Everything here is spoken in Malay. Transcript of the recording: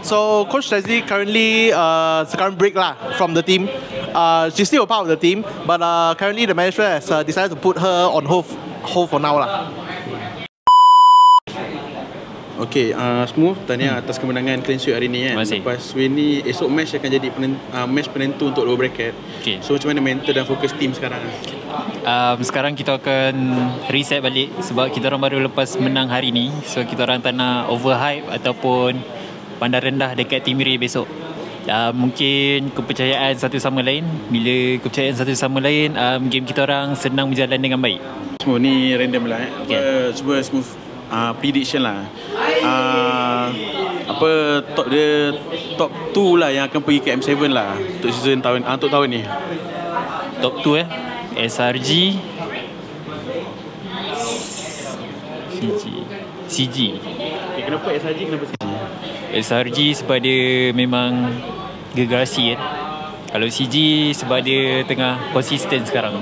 So Coach Leslie currently sekarang break lah from the team. She's still a part of the team, but currently the management has decided to put her on hold for now lah. Okay, Smooth, tahniah atas kemenangan clean sweep hari ni kan. Lepas win ni, esok match akan jadi match penentu untuk lower bracket. So macam mana mental dan fokus team sekarang? Sekarang kita akan reset balik sebab kita orang baru lepas menang hari ni. So kita orang tak nak overhype ataupun pandang rendah dekat Team Ray besok. Mungkin kepercayaan satu sama lain. Bila kepercayaan satu sama lain, game kita orang senang berjalan dengan baik. Smooth ni random lah cuba Smooth prediction lah. Top 2 lah yang akan pergi ke M7 lah untuk season untuk tahun ni. Top 2 SRG, CG. Kenapa SRG, kenapa CG? SRG sebab dia memang gergasi kan. Kalau CG sebab dia tengah konsisten sekarang.